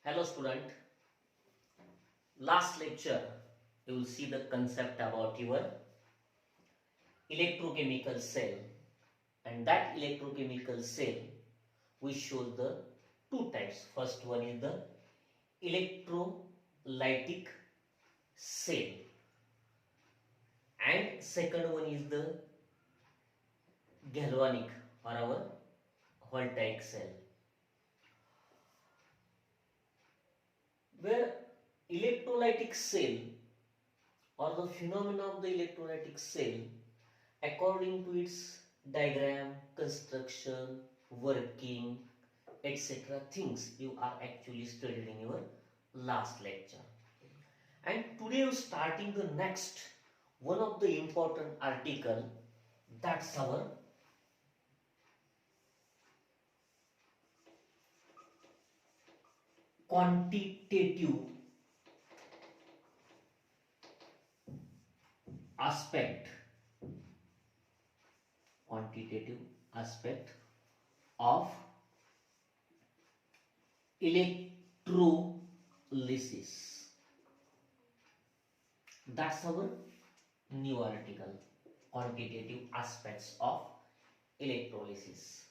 Hello student, last lecture you will see the concept about your electrochemical cell, and that electrochemical cell we show the two types. First one is the electrolytic cell and second one is the galvanic or our voltaic cell, where electrolytic cell or the phenomena of the electrolytic cell according to its diagram, construction, working, etc. things you are actually studied in your last lecture. And today we are starting the next one of the important article, that's our quantitative aspect, quantitative aspect of electrolysis. That's our new article, quantitative aspects of electrolysis.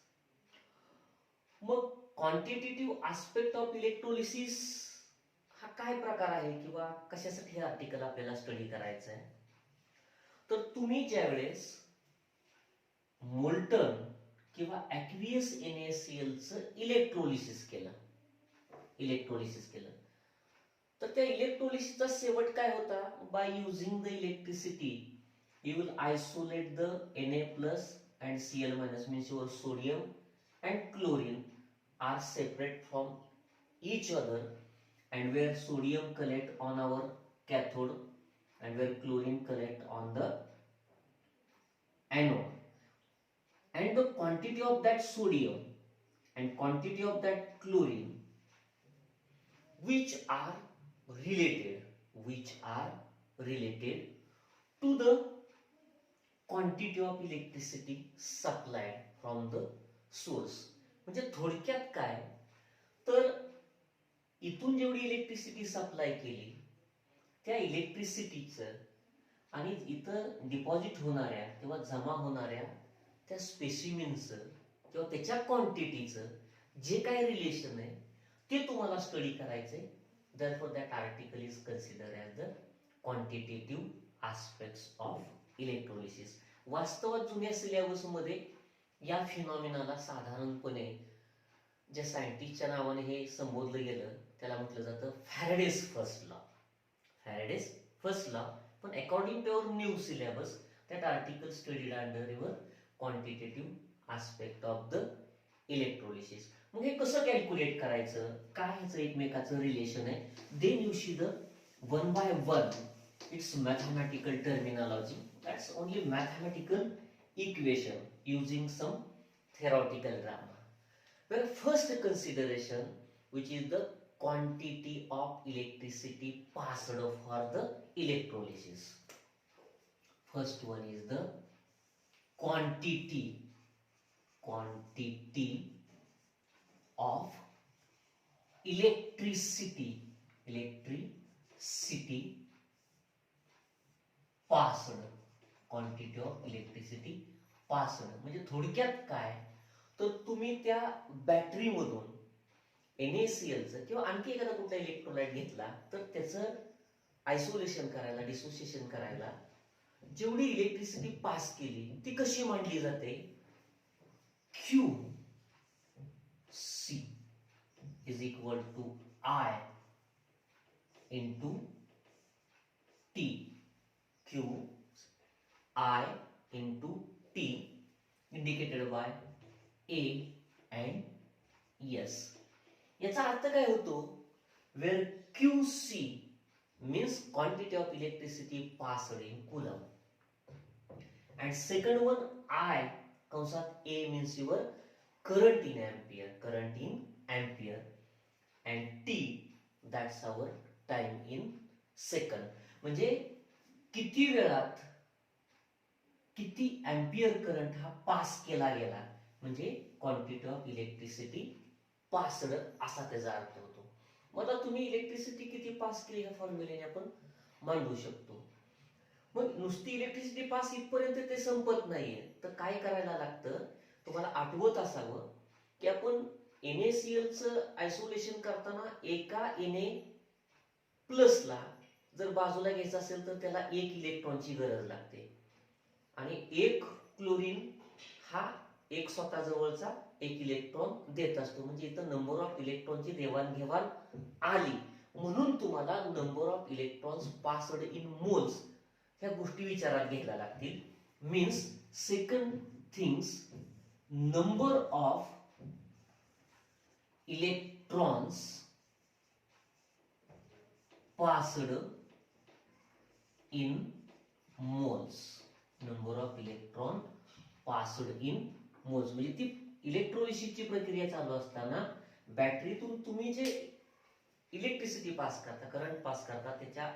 मग quantitative aspect of electrolysis हा काय प्रकार आहे किंवा कशासाठी हे article आपल्याला study करायचं आहे, तर तुम्ही ज्यावेळेस मोल्टन किंवा ॲक्वियस NaCl चं इलेक्ट्रोलिसिस केलं तर त्या इलेक्ट्रोलिसिसचा शेवट काय होता, by using the electricity you will isolate the Na plus and Cl minus, means your sodium and chlorine are separate from each other, and where sodium collect on our cathode and where chlorine collect on the anode, and the quantity of that sodium and quantity of that chlorine which are related to the quantity of electricity supplied from the source. म्हणजे थोडक्यात काय, तर इथून जेवढी electricity supply केली त्या इलेक्ट्रिसिटीचं आणि इथं डिपॉझिट होणाऱ्या किंवा जमा होणाऱ्या त्या स्पेसिमेनचं किंवा त्याच्या क्वांटिटीचं जे काही रिलेशन आहे ते तुम्हाला स्टडी करायचंय. therefore that article is considered as the quantitative aspects of electrolysis. वास्तवात जुन्या सिलेबस मध्ये या फिनॉमिनाला साधारणपणे ज्या सायंटिस्टच्या नावाने हे संबोधलं गेलं त्याला म्हटलं जातं फॅरेडेज फर्स्ट लॉ. पण according to our new syllabus that article studied under your quantitative aspect of the electrolysis. मग हे कसं कॅल्क्युलेट करायचं, काय ह्याचं एकमेकाचं रिलेशन आहे, then you see the one by one its mathematical terminology. That's only mathematical equation using some theoretical grammar. Well, first consideration, which is the quantity of electricity passed for the electrolysis. First one is the quantity of electricity passed, quantity of electricity passed. म्हणजे थोडक्यात काय, तर तुम्ही त्या battery मधून NaCl चं किंवा आणखी एखादा कुठला इलेक्ट्रोलाइट घेतला तर त्याचं आयसोलेशन करायला, डिसोसिएशन करायला जेवढी इलेक्ट्रिसिटी पास केली ती कशी मांडली जाते, QC is equal to I into T. Q I into T indicated by A and S. याचा अर्थ काय होतो, where QC means quantity of electricity passed in coulomb, and second one I कंसात A means your current in ampere, and T that's our time in second. म्हणजे किती वेळात किती ampere current हा पास केला गेला, म्हणजे क्वांटिटी ऑफ इलेक्ट्रिसिटी पास्ड असा त्याचा अर्थ होतो. मग आता तुम्ही इलेक्ट्रिसिटी किती पास केली ह्या फॉर्म्युलेने आपण मांडू शकतो. मग नुसती इलेक्ट्रिसिटी पास इथपर्यंत ते संपत नाहीये, तर काय करायला लागतं, तुम्हाला आठवत असावं की आपण NaCl चं आयसोलेशन करताना एका Na प्लसला जर बाजूला घ्यायचं असेल तर त्याला एक इलेक्ट्रॉनची गरज लागते, आणि एक क्लोरीन हा एक स्वतः जवळचा एक इलेक्ट्रॉन देत असतो. म्हणजे इथं नंबर ऑफ इलेक्ट्रॉनची देवाणघेवाण आली, म्हणून तुम्हाला number of electrons passed in moles ह्या गोष्टी विचारात घ्यायला लागतील. Means second things, number of electrons passed in moles. Number of electron passed in moles म्हणजे ती इलेक्ट्रोलिसिसची प्रक्रिया चालू असताना बॅटरीतून तुम्ही जे इलेक्ट्रिसिटी पास करता, करंट पास करता, त्याच्या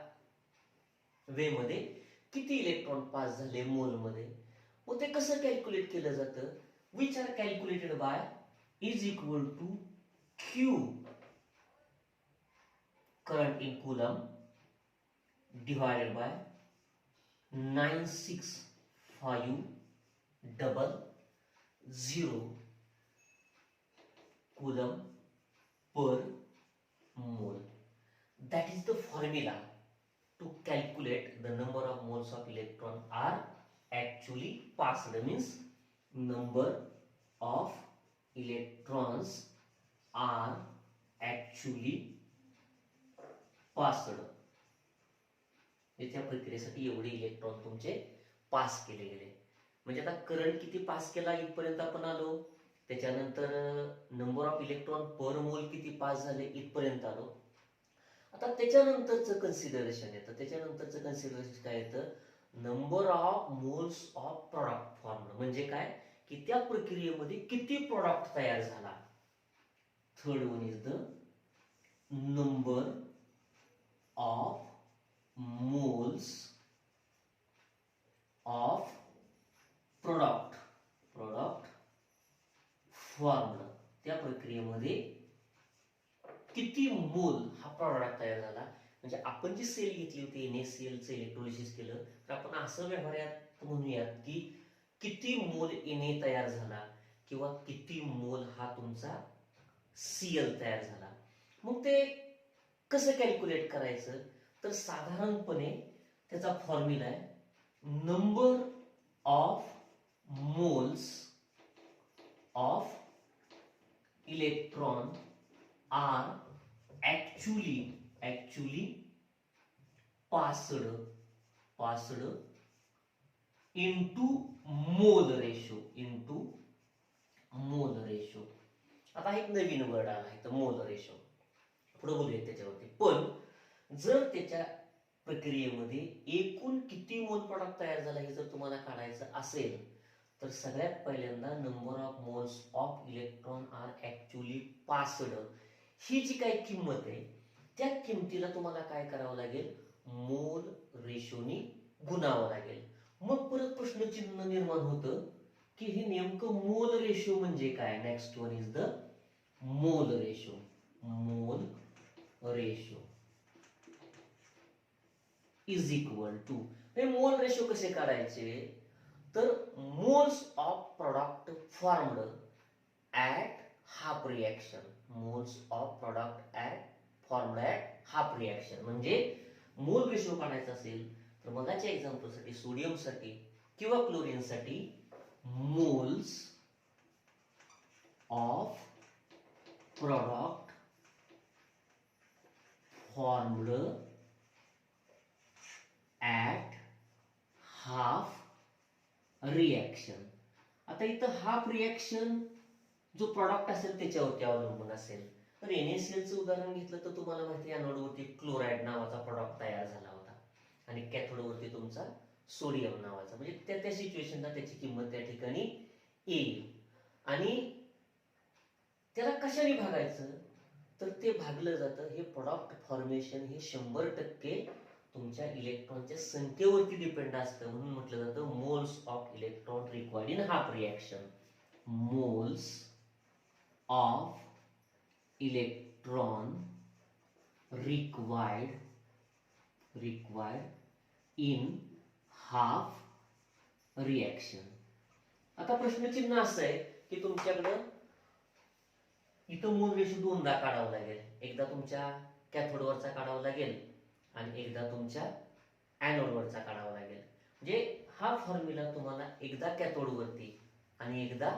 वे मध्ये किती इलेक्ट्रॉन पास झाले मोल मध्ये. मग ते कसं कॅल्क्युलेट केलं जातं, which are calculated by is equal to Q current in coulomb divided by 96500 coulomb per mole. That is the formula to calculate the number of moles of electron are actually passed. Means number of electrons are actually passed. त्या प्रक्रियेसाठी एवढे electron तुमचे pass केले गेले. म्हणजे आता current किती pass केला इथपर्यंत आपण आलो, त्याच्यानंतर नंबर ऑफ इलेक्ट्रॉन पर मोल किती पास झाले इथपर्यंत आलो. आता त्याच्यानंतरचं कन्सिडरेशन येतं. त्याच्यानंतरचं कन्सिडरेशन काय येतं, number of moles of product form. म्हणजे काय की त्या प्रक्रियेमध्ये किती प्रॉडक्ट तयार झाला. Third one is the number of moles of product formed. त्या प्रक्रियेमध्ये किती मोल हा प्रॉडक्ट तयार झाला. म्हणजे आपण जी सेल घेतली होती NaCl चं इलेक्ट्रोलिसिस केलं, तर आपण असं व्यवहारात म्हणूयात की किती मोल Na तयार झाला किंवा किती मोल हा तुमचा Cl तयार झाला. मग ते कसं कॅल्क्युलेट करायचं, तर साधारणपणे त्याचा फॉर्म्युला आहे number of moles of electron are actually passed into mole ratio. आता एक नवीन वर्ड आला आहे, तर मोल रेशो. पुढे बोलूया त्याच्यावरती. पण जर त्याच्या प्रक्रियेमध्ये एकूण किती मोल प्रॉडक्ट तयार झाला हे जर तुम्हाला काढायचं असेल, तर सगळ्यात पहिल्यांदा number of moles of electron are actually passed ही जी काही किंमत आहे, त्या किमतीला तुम्हाला काय करावं लागेल, मोल रेशोनी गुणावं लागेल. मग परत प्रश्नचिन्ह निर्माण होतं की हे नेमकं मोल रेशो म्हणजे काय. Next one is the mole ratio. Is equal to, हे मोल रेशो कसे काढायचे, तर moles of product formed at half reaction. Moles of product formed at half reaction. म्हणजे मोल रेशो काढायचा असेल तर मगाच्या एक्झाम्पल साठी सोडियम साठी किंवा क्लोरीन साठी moles of product formed at half reaction. आता इथं हाफ रिएक्शन जो प्रॉडक्ट असेल त्याच्यावरती अवलंबून असेल. तर NaCl चं उदाहरण घेतलं तर तुम्हाला माहिती आहे एनोडवरती क्लोराईड नावाचा प्रॉडक्ट तयार झाला होता आणि कॅथोडवरती तुमचा सोडियम नावाचा. म्हणजे त्या त्या सिच्युएशनला त्याची किंमत त्या ठिकाणी येईल. आणि त्याला कशाने भागायचं, तर ते भागलं जातं, हे प्रोडक्ट फॉर्मेशन हे 100% तुमच्या इलेक्ट्रॉनच्या संख्येवरती डिपेंड असतं. म्हणून म्हटलं जातं moles of electron required in half reaction. Moles of electron required in half reaction. आता प्रश्नचिन्ह असं आहे की तुमच्याकडं इथं मोल रेशो दोनदा काढावा लागेल. एकदा तुमच्या कॅथोडवरचा काढावा लागेल आणि एकदा तुमच्या ॲनोडवरचा काढावा लागेल. म्हणजे हा फॉर्म्युला तुम्हाला एकदा कॅथोडवरती आणि एकदा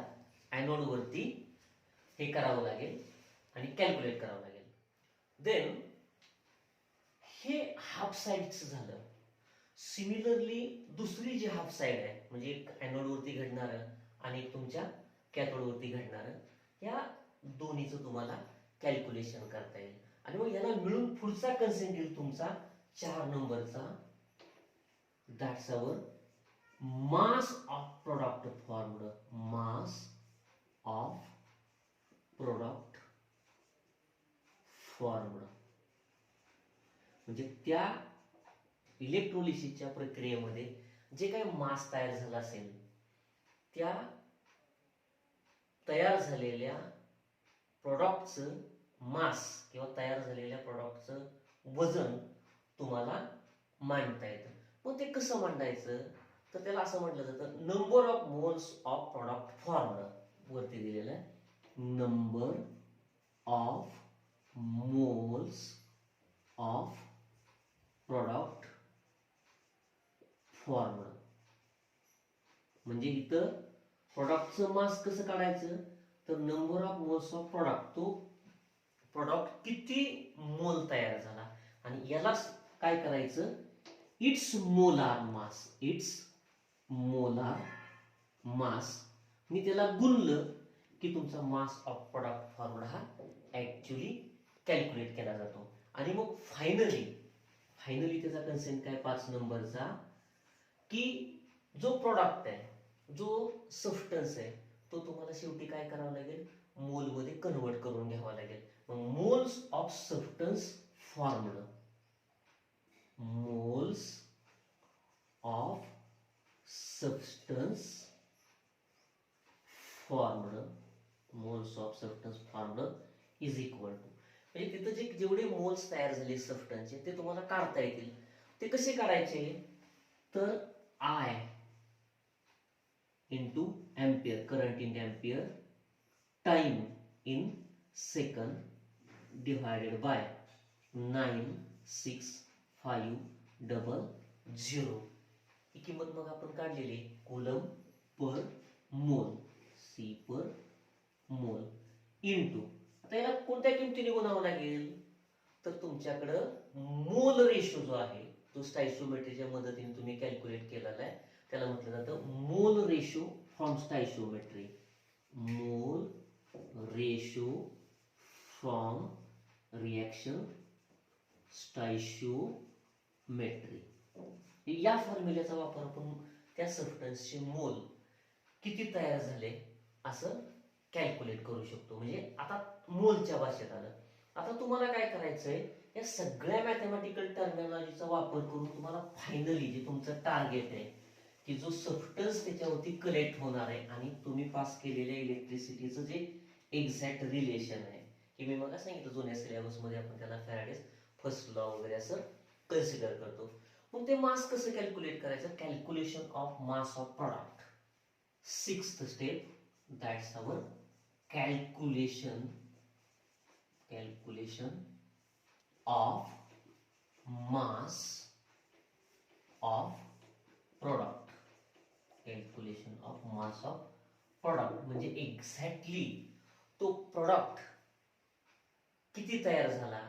ॲनोडवरती हे करावं लागेल आणि कॅल्क्युलेट करावं लागेल. देन हे हाफ साईडचं झालं. सिमिलरली दुसरी जी हाफ साईड आहे म्हणजे एक ॲनोडवरती घडणारं आणि एक तुमच्या कॅथोडवरती घडणारं, या दोन्हीचं तुम्हाला कॅल्क्युलेशन करता येईल. आणि मग याला मिळून पुढचा कन्सेंट येईल तुमचा 4 नंबरचा. That's our mass of product formed. Mass of product formed म्हणजे त्या इलेक्ट्रोलिसिसच्या प्रक्रियेमध्ये जे काही मास तयार झाला असेल त्या तयार झालेल्या प्रोडक्टचं मास किंवा तयार झालेल्या प्रोडक्टचं वजन तुम्हाला मांडता येतं. मग ते कसं मांडायचं तर त्याला असं म्हटलं जातं number of moles of product formed. वरती दिलेलं आहे number of moles of product formed. म्हणजे इथं प्रोडक्टचं मास कसं काढायचं तर number of moles of product, तो प्रोडक्ट किती मोल तयार झाला आणि याला काय करायचं it's molar mass. It's molar mass मी त्याला गुणलं की तुमचा मास ऑफ प्रोडक्ट फॉर्म्ड हा ऍक्च्युली कॅल्क्युलेट केला जातो. आणि मग फायनली त्याचा कन्सेंट काय 5 नंबरचा की जो प्रोडक्ट आहे जो सबस्टन्स आहे तो तुम्हाला शेवटी काय करावं लागेल मोलमध्ये कन्वर्ट करून घ्यावा लागेल. मग moles of substance formed. Moles of substance formed. Moles of substance formed is equal to म्हणजे तिथं जे जेवढे मोल्स तयार झाले सबस्टन्सचे ते तुम्हाला काढता येतील. ते कसे काढायचे तर I into ampere, current in ampere, time in second divided by 96,500. ही किंमत मग आपण काढलेली कूलम पर मोल, सी पर मोल इंटू. आता याला कोणत्या किमतीने गुणावं लागेल तर तुमच्याकडं मोल रेशो जो आहे तो स्टायशिओमेट्रीच्या मदतीने तुम्ही कॅल्क्युलेट केलेला आहे. त्याला म्हटलं जातं mole ratio from स्टायशिओमेट्री. Mole ratio from reaction स्टायशिओमेट्री. या फॉर्म्युल्याचा वापर आपण त्या सबस्टन्सचे मोल किती तयार झाले असं कॅल्क्युलेट करू शकतो. म्हणजे आता मोलच्या भाषेत आलं. आता तुम्हाला काय करायचंय या सगळ्या मॅथमॅटिकल टर्मिनॉलॉजीचा वापर करून तुम्हाला फायनली जे तुमचं टार्गेट आहे की जो सबस्टन्स त्याच्यावरती कलेक्ट होणार आहे आणि तुम्ही पास केलेल्या इलेक्ट्रिसिटीचं जे एक्झॅक्ट रिलेशन आहे की मी मग सांगितलं जुन्या सिलेबस मध्ये आपण त्याला फॅराडेज फर्स्ट लॉ वगैरे असं कन्सिडर करतो. मग ते मास कसं कॅल्क्युलेट करायचं calculation of mass of product. 6th step that's our calculation of mass of product. Calculation of mass of product म्हणजे एक्झॅक्टली तो प्रोडक्ट किती तयार झाला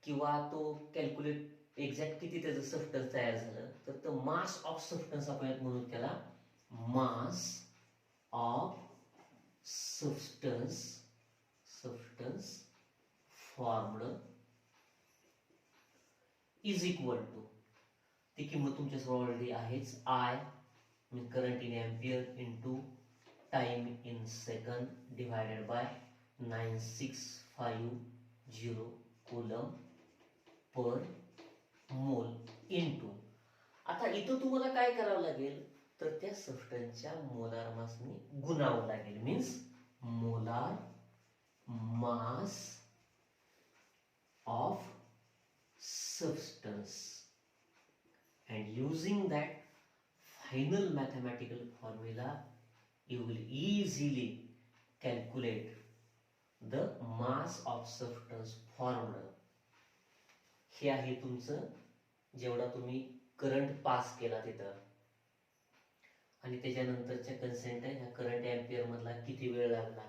किंवा तो कॅल्क्युलेट एक्झॅक्ट किती त्याचं सबस्टन्स तयार झालं तर तो मास ऑफ सबस्टन्स आपण म्हणून त्याला mass of substance formed is equal to ती किंमत तुमच्यासमोर ऑलरेडी आहेच I current in ampere into time in second divided by 9650 coulomb per mole into. आता इथं तुम्हाला काय करावं लागेल तर त्या सबस्टन्सच्या मोलार मासनी गुणावं लागेल. Means molar mass of substance, and using that final mathematical formula you will easily calculate the mass of substance formed. हे आहे तुमचं जेवढा तुम्ही करंट पास केला तिथं आणि त्याच्यानंतरच्या कन्सेंट आहे ह्या करंट एम्पियर मधला किती वेळ लागला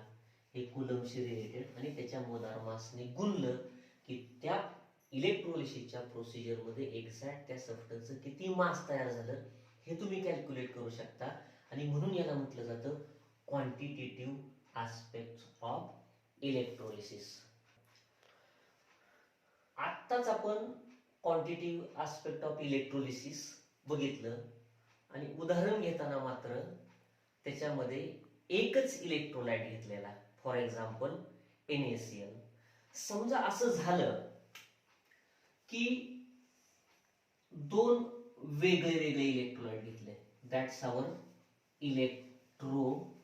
हे कुलमशी रिलेटेड आणि त्याच्या मोलार मासने गुणलं की त्या इलेक्ट्रोलिसिसच्या प्रोसिजर मध्ये एक्झॅक्ट त्या सबस्टन्सचं किती मास तयार झालं हे तुम्ही कॅल्क्युलेट करू शकता आणि म्हणून याला म्हटलं जातं क्वांटिटेटिव्ह आस्पेक्ट ऑफ इलेक्ट्रोलिसिस. आत्ताच आपण क्वांटिटेटिव्ह आस्पेक्ट ऑफ इलेक्ट्रोलिसिस बघितलं आणि उदाहरण घेताना मात्र त्याच्यामध्ये एकच इलेक्ट्रोलाइट घेतलेला, फॉर एक्झाम्पल NaCl. समजा असं झालं की दोन वेगळे वेगळे इलेक्ट्रोलाइट घेतले, that's our electrolyte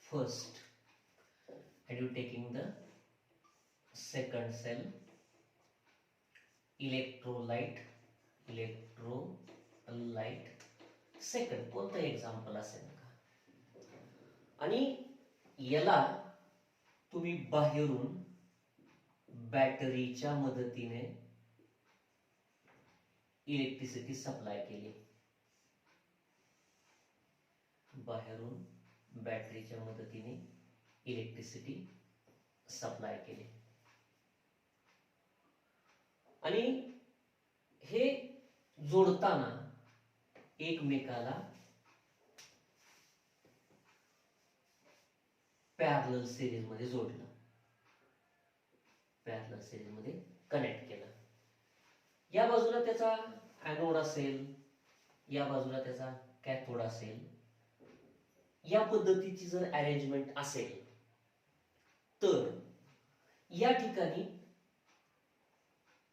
first and you taking the second cell electrolyte second कोणतं एक्झाम्पल असेल का आणि याला तुम्ही बाहेरून बॅटरीच्या मदतीने इलेक्ट्रिसिटी सप्लाय केली, बाहेरून बॅटरीच्या मदतीने इलेक्ट्रिसिटी सप्लाय केली आणि हे जोडताना एकमेकाला पॅरलल सिरीज मध्ये जोडलं, पॅरलल सिरीज मध्ये कनेक्ट केलं. या बाजूला त्याचा ॲनोड असेल, या बाजूला त्याचा कॅथोड असेल. या पद्धतीची जर अरेंजमेंट असेल तर या ठिकाणी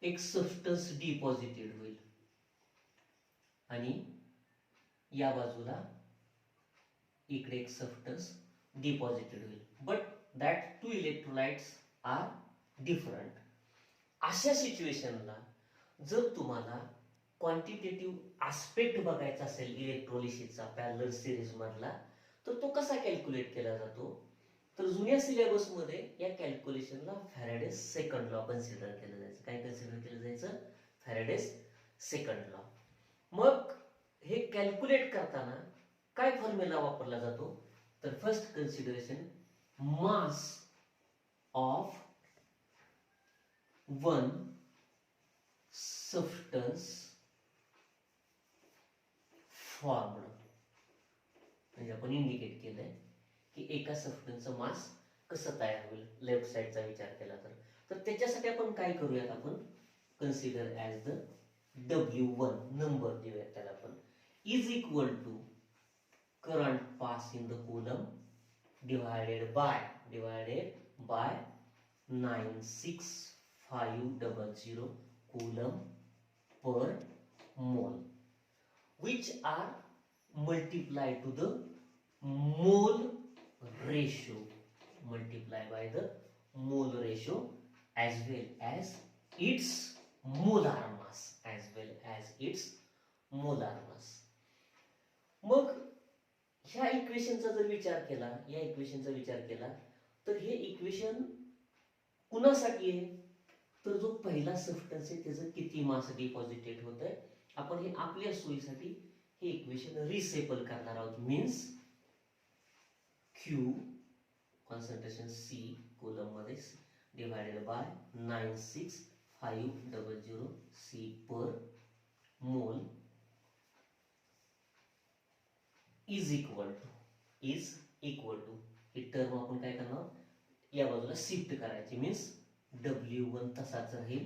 एक सबस्टन्स डिपॉझिटेड होईल आणि या बाजूला इकडे एक सबस्टन्स डिपॉझिटेड होईल, but that two electrolytes are different. अशा सिच्युएशनला जर तुम्हाला क्वांटिटेटिव्ह आस्पेक्ट बघायचा असेल इलेक्ट्रोलिसिसचा पॅरलल सिरीज मधला, तर तो कसा कॅल्क्युलेट केला जातो, तर जुन्या सिलेबस मध्ये या कॅल्क्युलेशनला फॅराडेज सेकंड लॉ कन्सिडर केलं जायचं. काय कन्सिडर केलं जायचं? Faraday's second law. मग हे कॅल्क्युलेट करताना काय फॉर्म्युला वापरला जातो, तर first consideration mass of one substance formed, म्हणजे आपण इंडिकेट केलंय की एका सबस्टन्सचं मास कसं तयार होईल लेफ्ट साइडचा विचार केला तर त्याच्यासाठी आपण काय करूयात, आपण consider as the W1 number देऊयात त्याला आपण, is equal to current pass in the coulomb divided by 96500 coulomb per mole, which are multiplied to the mole ratio, multiply by the mole ratio as well as its molar mass, मग ह्या इक्वेशनचा जर विचार केला, या इक्वेशनचा विचार केला तर हे इक्वेशन कुणासाठी आहे, तर जो पहिला सबस्टन्स आहे त्याचं किती मास डिपॉझिटेड होत आहे, आपण हे आपल्या सोयीसाठी हे इक्वेशन रिसेपल करणार आहोत. Means Q concentration C coulomb मध्ये divided by 96500 C per mole is equal to ही टर्म आपण काय करणार, या बाजूला शिफ्ट करायची, मीन्स W1 तसाच राहील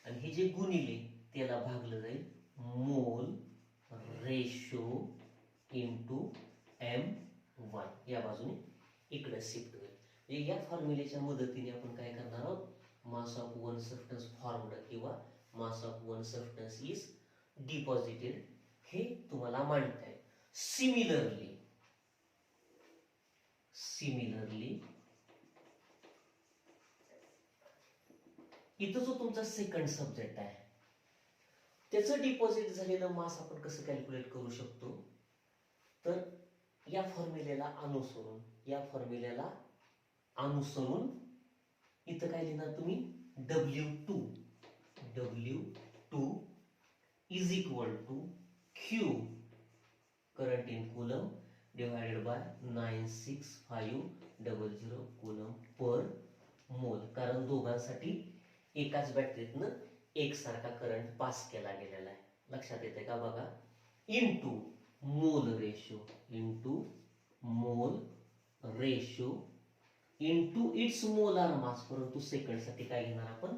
आणि हे जे गुणिले त्याला भागलं जाईल मोल रेशो इंटू M1, या बाजूने इकडे शिफ्ट होईल. म्हणजे या फॉर्म्युलेच्या मदतीने आपण काय करणार आहोत, mass of one substance formed किंवा mass of one substance is deposited हे तुम्हाला मांडता येईल. सिमिलरली इथं जो तुमचा सेकंड सब्जेक्ट आहे त्याचं डिपॉझिट झालेलं मास आपण कसं कॅल्क्युलेट करू शकतो, तर या फॉर्म्युलेला अनुसरून इथं काय लिहिणार तुम्ही, W2 is equal to Q current in coulomb divided by 96500 coulomb per mole, कारण दोघांसाठी एकाच बॅटरीतनं एकसारखा करंट पास केला गेलेला आहे. लक्षात येते का बघा, इनटू मोल रेशो इनटू इट्स मोलार मास, परंतु सेकंड साठी काय घेणार आपण,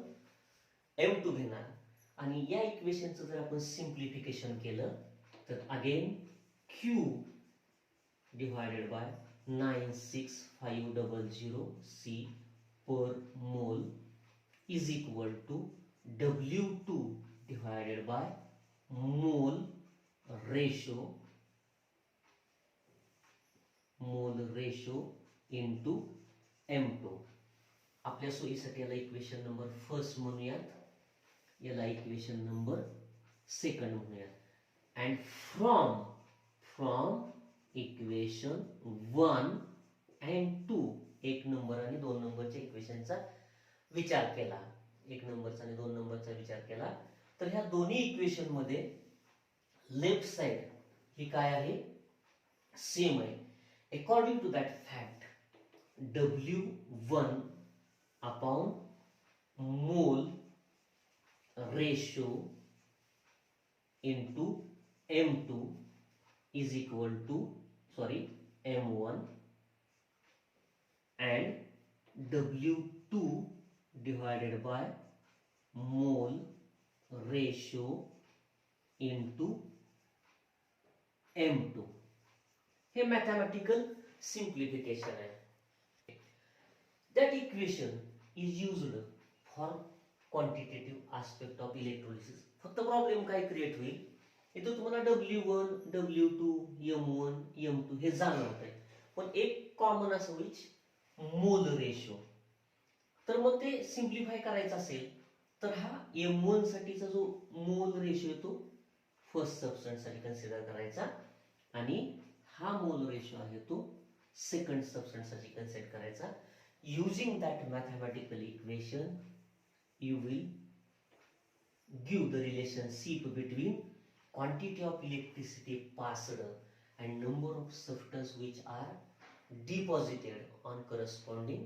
M2 घेणार. आणि या इक्वेशनचं जर आपण सिंप्लिफिकेशन केलं तर again Q divided by 96500 C per mole is equal to W2 divided by mole ratio into M2. आपल्या सोयीसाठी याला इक्वेशन नंबर फर्स्ट म्हणूयात, याला इक्वेशन नंबर सेकंड म्हणूयात. अँड फ्रॉम इक्वेशन 1 and 2 एक नंबर आणि 2 नंबरच्या इक्वेशनचा विचार केला, तर ह्या दोन्ही इक्वेशन मध्ये लेफ्ट साइड ही काय आहे, सेम आहे. According to that fact W1 upon mole ratio into M2 is equal to M1 and W2 divided by mole ratio into M2. हे mathematical simplification आहे. That equation is used for quantitative aspect of electrolysis. फक्त problem काय create होईल, इथं तुम्हाला W1, W2, M1, M2 हे जाणवत आहे, पण एक कॉमन असं होईल मोल रेशो. तर मग ते सिंप्लिफाय करायचं असेल तर हा M1 साठीचा जो मोल रेशो येतो फर्स्ट सबस्टन्स साठी कन्सिडर करायचा, आणि हा मोल रेशो आहे तो सेकंड सबस्टन्स साठी कन्सिडर करायचा. Using that mathematical equation you will give the relationship between quantity of electricity passed and number of substances which are deposited on corresponding